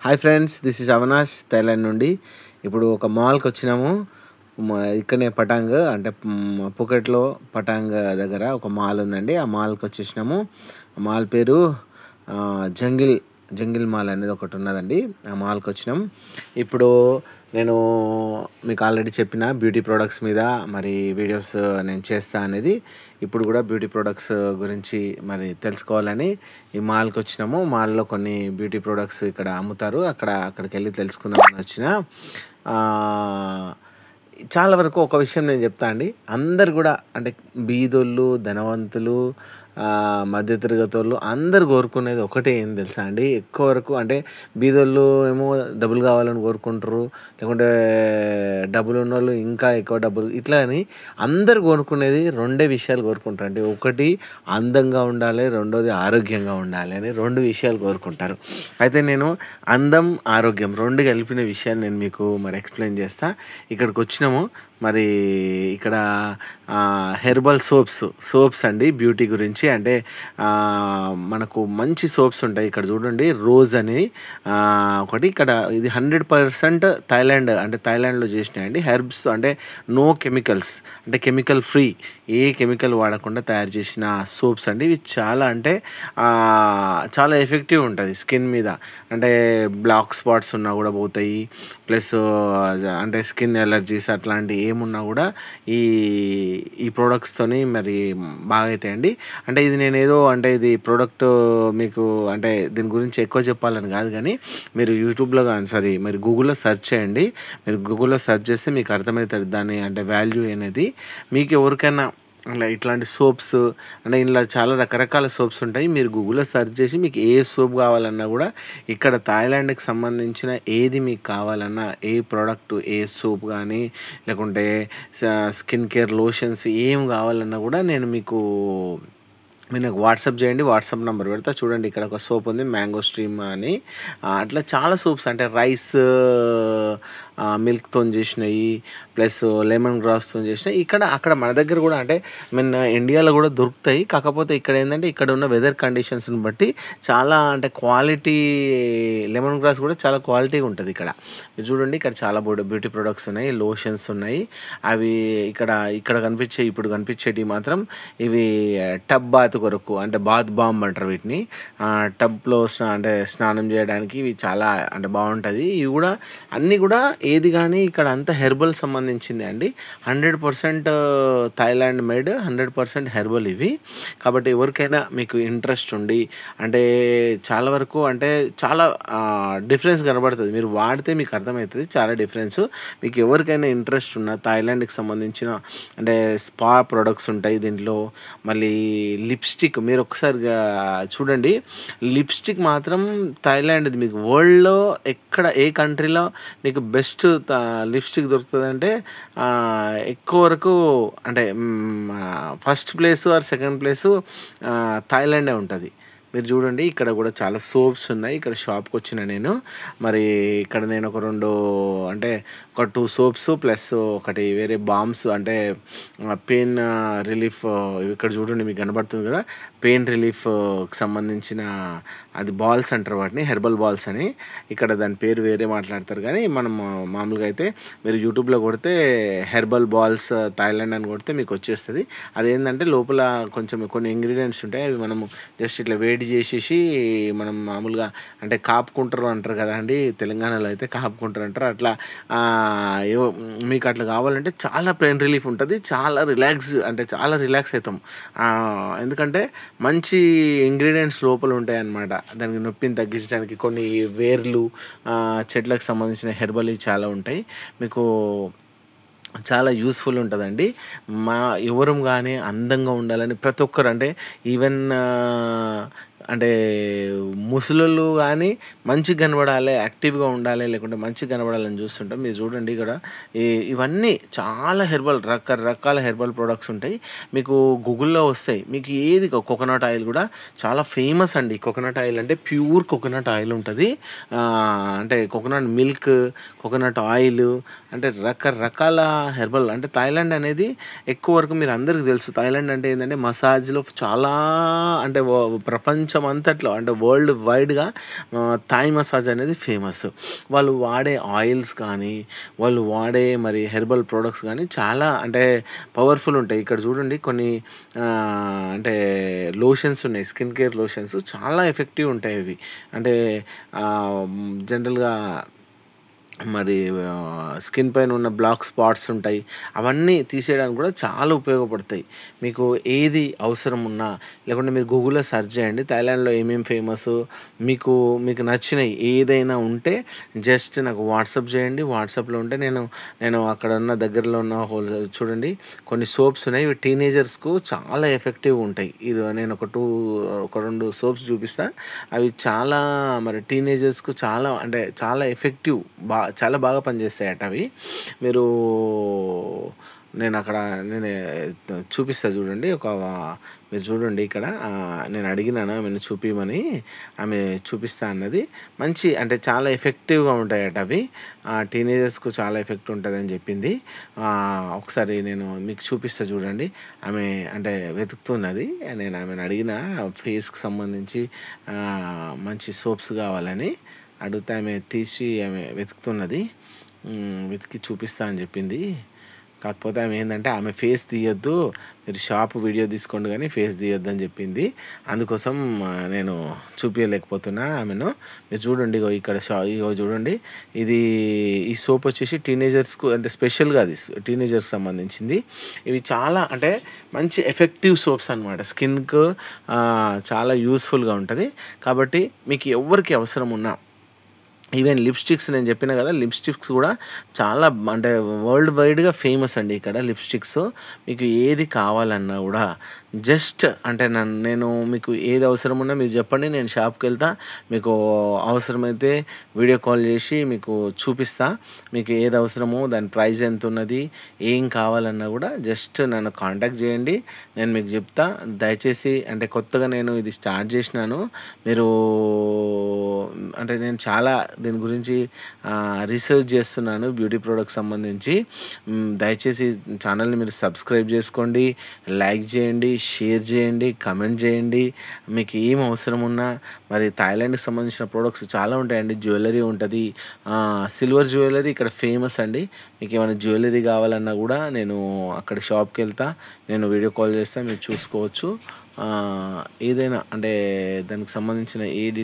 Hi friends, this is Avinash Thailand నుండి. ఇప్పుడు ఒక మాల్కి వచ్చినాము. ఇక్కడనే పటాంగ్ అంటే పుకెట్లో పటాంగ్ దగ్గర ఒక మాల్ ఉందండి. ఆ మాల్కి వచ్చేసినాము. ఆ మాల్ పేరు జంగిల్ మాల్ అనేది ఒకటి ఉన్నదండి. ఆ మాల్కి వచ్చినాం. ఇప్పుడు నేను మీకు ఆల్రెడీ చెప్పిన బ్యూటీ ప్రోడక్ట్స్ మీద మరి వీడియోస్ నేను చేస్తా అనేది. ఇప్పుడు కూడా బ్యూటీ ప్రోడక్ట్స్ గురించి మరి తెలుసుకోవాలని ఈ మాల్కి వచ్చినాము. మాల్లో కొన్ని బ్యూటీ ప్రోడక్ట్స్ ఇక్కడ అమ్ముతారు. అక్కడికి వెళ్ళి తెలుసుకుందామని వచ్చిన. చాలా వరకు ఒక విషయం నేను చెప్తా అండి. అందరు కూడా అంటే బీదోళ్ళు, ధనవంతులు, మధ్యతరగతి వాళ్ళు అందరు కోరుకునేది ఒకటే, ఏం తెలుసా అండి? ఎక్కువ వరకు అంటే బీదోళ్ళు ఏమో డబ్బులు కావాలని కోరుకుంటారు, లేకుంటే డబ్బులు ఉన్నోళ్ళు ఇంకా ఎక్కువ డబ్బులు, ఇట్లా అని అందరు కోరుకునేది రెండే విషయాలు కోరుకుంటారు అండి. ఒకటి అందంగా ఉండాలి, రెండోది ఆరోగ్యంగా ఉండాలి అని రెండు విషయాలు కోరుకుంటారు. అయితే నేను అందం, ఆరోగ్యం రెండు కలిపిన విషయాన్ని నేను మీకు మరి ఎక్స్ప్లెయిన్ చేస్తా. ఇక్కడికి వచ్చినాము. మరి ఇక్కడ హెర్బల్ సోప్స్ అండి. బ్యూటీ గురించి అంటే మనకు మంచి సోప్స్ ఉంటాయి. ఇక్కడ చూడండి, రోజ్ అని ఒకటి. ఇక్కడ ఇది 100% థాయిలాండ్లో చేసినాయండి. హెర్బ్స్ అంటే నో కెమికల్స్, అంటే కెమికల్ ఫ్రీ, ఏ కెమికల్ వాడకుండా తయారు చేసిన సోప్స్ అండి. ఇవి చాలా ఎఫెక్టివ్ ఉంటుంది స్కిన్ మీద. అంటే బ్లాక్ స్పాట్స్ ఉన్నా కూడా పోతాయి. ప్లస్ అంటే స్కిన్ ఎలర్జీస్ అట్లాంటివి ఏమున్నా కూడా ఈ ప్రోడక్ట్స్తోని మరి బాగా అవుతాయండి. అంటే ఇది నేనేదో అంటే ఇది ప్రోడక్ట్ మీకు అంటే దీని గురించి ఎక్కువ చెప్పాలని కాదు, కానీ మీరు యూట్యూబ్లో కానీ మీరు గూగుల్లో సెర్చ్ చేయండి. మీరు గూగుల్లో సెర్చ్ చేస్తే మీకు అర్థమవుతుంది దాని అంటే వాల్యూ అనేది. మీకు ఎవరికైనా అలా ఇట్లాంటి సోప్స్ అంటే ఇలా చాలా రకరకాల సోప్స్ ఉంటాయి. మీరు గూగుల్లో సెర్చ్ చేసి మీకు ఏ సోప్ కావాలన్నా కూడా ఇక్కడ థాయిలాండ్కి సంబంధించిన ఏది మీకు కావాలన్నా, ఏ ప్రోడక్ట్, ఏ సోప్ కానీ లేకుంటే స్కిన్ కేర్ లోషన్స్ ఏం కావాలన్నా కూడా నేను మీకు నాకు వాట్సాప్ చేయండి. వాట్సాప్ నెంబర్ పెడతా. చూడండి, ఇక్కడ ఒక సోప్ ఉంది, మ్యాంగో స్ట్రీమ్ అని. అట్లా చాలా సోప్స్ అంటే రైస్ మిల్క్తో చేసినవి, ప్లస్ లెమన్ గ్రాస్తో చేసినవి అక్కడ మన దగ్గర కూడా అంటే ఇండియాలో కూడా దొరుకుతాయి. కాకపోతే ఇక్కడ ఏంటంటే ఇక్కడ ఉన్న వెదర్ కండిషన్స్ని బట్టి చాలా అంటే క్వాలిటీ, లెమన్ గ్రాస్ కూడా చాలా క్వాలిటీగా ఉంటుంది ఇక్కడ. మీరు చూడండి, ఇక్కడ చాలా బ్యూటీ ప్రొడక్ట్స్ ఉన్నాయి, లోషన్స్ ఉన్నాయి. అవి ఇక్కడ ఇప్పుడు కనిపించేటివి మాత్రం ఇవి టబ్ బాత్ కొరకు, అంటే బాత్ బాంబ్ అంటారు వీటిని. టబ్లో అంటే స్నానం చేయడానికి ఇవి చాలా అంటే బాగుంటుంది. ఇవి కూడా అన్నీ కూడా ఏది కానీ ఇక్కడ అంతా హెర్బల్ సంబంధించింది అండి. 100% థాయిలాండ్ మేడ్, 100% హెర్బల్ ఇవి. కాబట్టి ఎవరికైనా మీకు ఇంట్రెస్ట్ ఉండి అంటే చాలా వరకు అంటే చాలా డిఫరెన్స్ కనబడుతుంది. మీరు వాడితే మీకు అర్థమవుతుంది చాలా డిఫరెన్స్. మీకు ఎవరికైనా ఇంట్రెస్ట్ ఉన్న థాయిలాండ్కి సంబంధించిన అంటే స్పా ప్రొడక్ట్స్ ఉంటాయి దీంట్లో. మళ్ళీ లిప్స్టిక్ మీరు ఒకసారి చూడండి, లిప్స్టిక్ మాత్రం థాయిలాండ్ది మీకు వరల్డ్లో ఎక్కడ ఏ కంట్రీలో నీకు బెస్ట్ లిప్స్టిక్ దొరుకుతుంది అంటే ఎక్కువ వరకు అంటే first place or second place థాయిలాండే ఉంటుంది. మీరు చూడండి, ఇక్కడ కూడా చాలా సోప్స్ ఉన్నాయి. ఇక్కడ షాప్కి వచ్చిన నేను మరి ఇక్కడ నేను ఒక 2 సోప్స్ ప్లస్ ఒకటి వేరే బామ్స్ అంటే పెయిన్ రిలీఫ్. ఇక్కడ చూడండి, మీకు కనబడుతుంది కదా, పెయిన్ రిలీఫ్కి సంబంధించిన అది బాల్స్ అంటారు వాటిని, హెర్బల్ బాల్స్ అని. ఇక్కడ దాని పేరు వేరే మాట్లాడతారు, కానీ మనం మామూలుగా అయితే మీరు యూట్యూబ్లో కొడితే హెర్బల్ బాల్స్ థాయిలాండ్ అని కొడితే మీకు వచ్చేస్తుంది. అదేంటంటే లోపల కొన్ని ఇంగ్రీడియంట్స్ ఉంటాయి. అవి మనము జస్ట్ ఇట్లా వేడి చేసేసి మనం మామూలుగా అంటే కాపుకుంటారు అంటారు కదా అండి, తెలంగాణలో అయితే కాపుకుంటారు అంటారు. అట్లా మీకు అట్లా కావాలంటే చాలా పెయిన్ రిలీఫ్ ఉంటుంది. చాలా రిలాక్స్ అవుతాం. ఎందుకంటే మంచి ఇంగ్రీడియంట్స్ లోపల ఉంటాయన్నమాట. దానికి నొప్పిని తగ్గించడానికి కొన్ని వేర్లు, చెట్లకు సంబంధించిన హెర్బల్ చాలా ఉంటాయి. మీకు చాలా యూస్ఫుల్ ఉంటుందండి. ఎవరు కానీ అందంగా ఉండాలని ప్రతి ఒక్కరు అంటే ఈవెన్ అంటే ముసలోళ్ళు కానీ మంచిగా కనబడాలి, యాక్టివ్గా ఉండాలి, లేకుంటే మంచిగా కనబడాలని చూస్తుంటాం. మీరు చూడండి, ఇక్కడ ఇవన్నీ చాలా రకరకాల హెర్బల్ ప్రొడక్ట్స్ ఉంటాయి. మీకు గూగుల్లో వస్తాయి. మీకు ఏది కోకోనట్ ఆయిల్ కూడా చాలా ఫేమస్ అండి. కోకోనట్ ఆయిల్ అంటే ప్యూర్ కోకోనట్ ఆయిల్ ఉంటుంది. అంటే కోకోనట్ మిల్క్, కోకోనట్ ఆయిల్ అంటే రకరకాల హెర్బల్. అంటే థాయిలాండ్ అనేది ఎక్కువ వరకు మీరు అందరికీ తెలుసు, థాయిలాండ్ అంటే ఏంటంటే మసాజ్లో చాలా అంటే ప్రపంచ ప్రపంచం అంతట్లో అంటే వరల్డ్ వైడ్‌గా థాయ్ మసాజ్ అనేది ఫేమస్. వాళ్ళు వాడే ఆయిల్స్ కానీ, వాళ్ళు వాడే మరి హెర్బల్ ప్రొడక్ట్స్ గానీ చాలా అంటే పవర్‌ఫుల్ ఉంటాయి. ఇక్కడ చూడండి కొన్ని అంటే లోషన్స్ ఉన్నాయి. స్కిన్ కేర్ లోషన్స్ చాలా ఎఫెక్టివ్ ఉంటాయి ఇవి. అంటే జనరల్‌గా మరి స్కిన్ పైన ఉన్న బ్లాక్ స్పాట్స్ ఉంటాయి. అవన్నీ తీసేయడానికి కూడా చాలా ఉపయోగపడతాయి. మీకు ఏది అవసరం ఉన్నా లేకుంటే మీరు గూగుల్‌లో సెర్చ్ చేయండి. థాయిలాండ్‌లో ఏమేమి ఫేమసు మీకు నచ్చినయి ఏదైనా ఉంటే జస్ట్ నాకు వాట్సాప్ చేయండి. వాట్సాప్‌లో ఉంటే నేను అక్కడ ఉన్న దగ్గరలో ఉన్న చూడండి కొన్ని సోప్స్ ఉన్నాయి. ఇవి టీనేజర్స్‌కు చాలా ఎఫెక్టివ్‌గా ఉంటాయి. నేను ఒక 2 సోప్స్ చూపిస్తా. అవి చాలా మరి టీనేజర్స్‌కు చాలా అంటే చాలా ఎఫెక్టివ్ చాలా బాగా పనిచేస్తాయట అవి. మీరు నేను చూపిస్తా చూడండి. మీరు చూడండి ఇక్కడ నేను అడిగినాను ఆమెను చూపియమని. ఆమె చూపిస్తా అన్నది. మంచి అంటే చాలా ఎఫెక్టివ్‌గా ఉంటాయట అవి. టీనేజర్స్‌కు చాలా ఎఫెక్ట్ ఉంటదని చెప్పింది. ఒకసారి నేను మీకు చూపిస్తా చూడండి. ఆమె అంటే వెతుకుతున్నది. నేను ఆమెను అడిగిన ఫేస్‌కి సంబంధించి మంచి సోప్స్ కావాలని అడిగితే ఆమె వెతుకుతున్నది. వెతికి చూపిస్తా అని చెప్పింది. కాకపోతే ఆమె ఏందంటే ఆమె ఫేస్ తీయొద్దు, మీరు షాప్ వీడియో తీసుకోండి కానీ ఫేస్ తీయొద్దని చెప్పింది. అందుకోసం నేను చూపించలేకపోతున్నా ఆమెను. మీరు చూడండి ఇగో చూడండి. ఈ సోప్ వచ్చేసి టీనేజర్స్కు అంటే స్పెషల్గా అది టీనేజర్స్ సంబంధించింది. ఇవి చాలా అంటే మంచి ఎఫెక్టివ్ సోప్స్ అనమాట. స్కిన్కు చాలా యూస్ఫుల్గా ఉంటుంది. కాబట్టి మీకు ఎవరికి అవసరం ఉన్నా ఈవెన్ లిప్స్టిక్స్ నేను చెప్పిన కదా, లిప్స్టిక్స్ కూడా చాలా అంటే వరల్డ్ వైడ్గా ఫేమస్ అండి ఇక్కడ లిప్స్టిక్స్. మీకు ఏది కావాలన్నా కూడా జస్ట్ అంటే నేను మీకు ఏది అవసరం ఉన్నా మీరు చెప్పండి, నేను షాప్కి వెళ్తా. మీకు అవసరమైతే వీడియో కాల్ చేసి మీకు చూపిస్తా. మీకు ఏది అవసరమో దాని ప్రైస్ ఎంత ఉన్నది ఏం కావాలన్నా కూడా జస్ట్ నన్ను కాంటాక్ట్ చేయండి, నేను మీకు చెప్తా. దయచేసి అంటే కొత్తగా నేను ఇది స్టార్ట్ చేసినాను. మీరు అంటే నేను చాలా దీని గురించి రీసెర్చ్ చేస్తున్నాను బ్యూటీ ప్రోడక్ట్స్ సంబంధించి. దయచేసి ఛానల్ని మీరు సబ్స్క్రైబ్ చేసుకోండి, లైక్ చేయండి, షేర్ చేయండి, కమెంట్ చేయండి. మీకు ఏం అవసరం ఉన్నా మరి థాయిలాండ్కి సంబంధించిన ప్రోడక్ట్స్ చాలా ఉంటాయండి. జ్యువెలరీ ఉంటుంది, సిల్వర్ జ్యువెలరీ ఇక్కడ ఫేమస్ అండి. మీకు ఏమైనా జ్యువెలరీ కావాలన్నా కూడా నేను అక్కడ షాప్కి వెళ్తా, నేను వీడియో కాల్ చేస్తాను, మీరు చూసుకోవచ్చు. ఏదైనా అంటే దానికి సంబంధించిన ఏ డీటెయిల్స్